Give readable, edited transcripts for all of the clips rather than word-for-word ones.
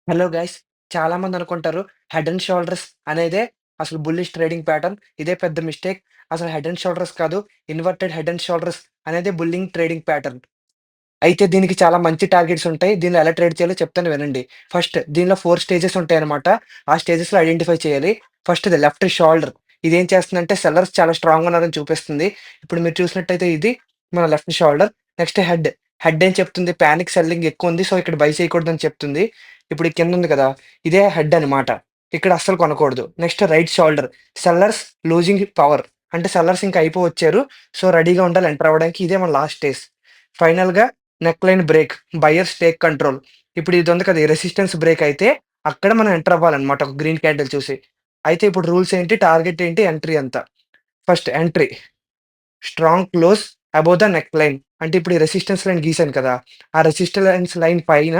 Hello guys! చాలామంది అనుకుంటారు head and shoulders అనేదే అసలు బుల్లిష్ ట్రేడింగ్ ప్యాటర్న్. ఇదే పెద్ద మిస్టేక్. అసలు హెడ్ అండ్ షోల్డర్స్ కాదు. ఇన్వర్టెడ్ హెడ్ అండ్ షోల్డర్స్ అనేదే బుల్లింగ్ ట్రేడింగ్ ప్యాటర్న్. అయితే దీనికి చాలా మంచి టార్గెట్స్ ఉంటాయి. దీనిలో ఎలా ట్రేడ్ చేయాలో చెప్తాను వినండి. ఫస్ట్ దీనిలో 4 స్టేజెస్ ఉంటాయన్నమాట. ఆ స్టేజెస్‌లో ఐడెంటిఫై చేయాలి. ఫస్ట్‌ది లెఫ్ట్ షోల్డర్. ఇదేం చేస్తుందంటే సెల్లర్స్ చాలా స్ట్రాంగ్‌గా ఉన్నారని చూపిస్తుంది. ఇప్పుడు మీరు చూసినట్టయితే ఇది మన left shoulder. Next head. Head ఏం చెప్తుంది పానిక్ సెల్లింగ్ ఎక్కువుంది. సో, ఇక్కడ బై చేయకూడదని చెప్తుంది. ఇప్పుడు ఈ కిందుంది కదా! ఇదే హెడ్ అనమాట. ఇక్కడ అస్సలు కొనకూడదు. Next right shoulder. Sellers losing power. అంటే సెల్లర్స్ ఇంక అయిపోవచ్చారు. సో, రెడీగా ఉండాలి ఎంటర్ అవ్వడానికి. ఇదే మన లాస్ట్ స్టేజ్. ఫైనల్‌గా neckline break, buyers take control. ఇప్పుడు ఇది ఉంది కదా! ఈ రెసిస్టెన్స్ బ్రేక్ అయితే అక్కడ మనం ఎంటర్ అవ్వాలన్నమాట ఒక గ్రీన్ క్యాండిల్ చూసి. అయితే ఇప్పుడు రూల్స్ ఏంటి? టార్గెట్ ఏంటి? ఎంట్రీ ఎంత? First entry strong close above the neck line. అంటే ఇప్పుడు ఈ రెసిస్టెన్స్ లైన్ గీసాను కదా! ఆ రెసిస్టెన్స్ లైన్ పైన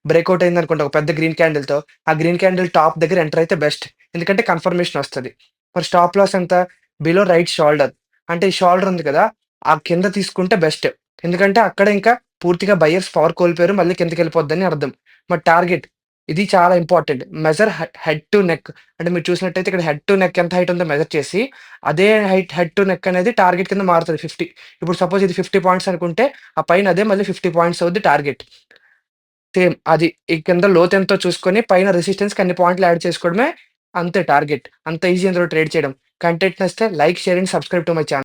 బ్రేకౌట్ అయిందనుకోండి ఒక పెద్ద గ్రీన్ క్యాండిల్‌తో, ఆ గ్రీన్ క్యాండిల్ టాప్ దగ్గర ఎంటర్ అయితే బెస్ట్. ఎందుకంటే కన్ఫర్మేషన్ వస్తది. మరి స్టాప్ లాస్ ఎంత? Below right shoulder. అంటే ఈ షోల్డర్ ఉంది కదా! ఆ కింద తీసుకుంటే బెస్ట్. ఎందుకంటే అక్కడ ఇంకా పూర్తిగా బయర్స్ పవర్ కోల్పోయారు. మళ్ళీ కిందకెళ్ళిపోద్దని అర్థం. మరి టార్గెట్ ఇది చాలా important. Measure head to neck. అంటే మీరు చూసినట్టయితే ఇక్కడ హెడ్ టు నెక్ ఎంత హైట్ ఉందో మెజర్ చేసి, అదే హెడ్ టు నెక్ అనేది టార్గెట్ కింద మారుతది 50. ఇప్పుడు సపోజ్ ఇది 50 పాయింట్స్ అనుకుంటే, ఆ పైన అదే మళ్ళీ 50 పాయింట్స్ అవుద్ది టార్గెట్. సేమ్ అది ఈ కింద లోతెంతో చూసుకొని పైన రెసిస్టెన్స్‌కి అన్ని పాయింట్లు యాడ్ చేసుకోవడమే అంతే టార్గెట్. అంత ఈజీ అందులో ట్రేడ్ చేయడం. కంటెంట్ నచ్చితే like, share and subscribe to my channel.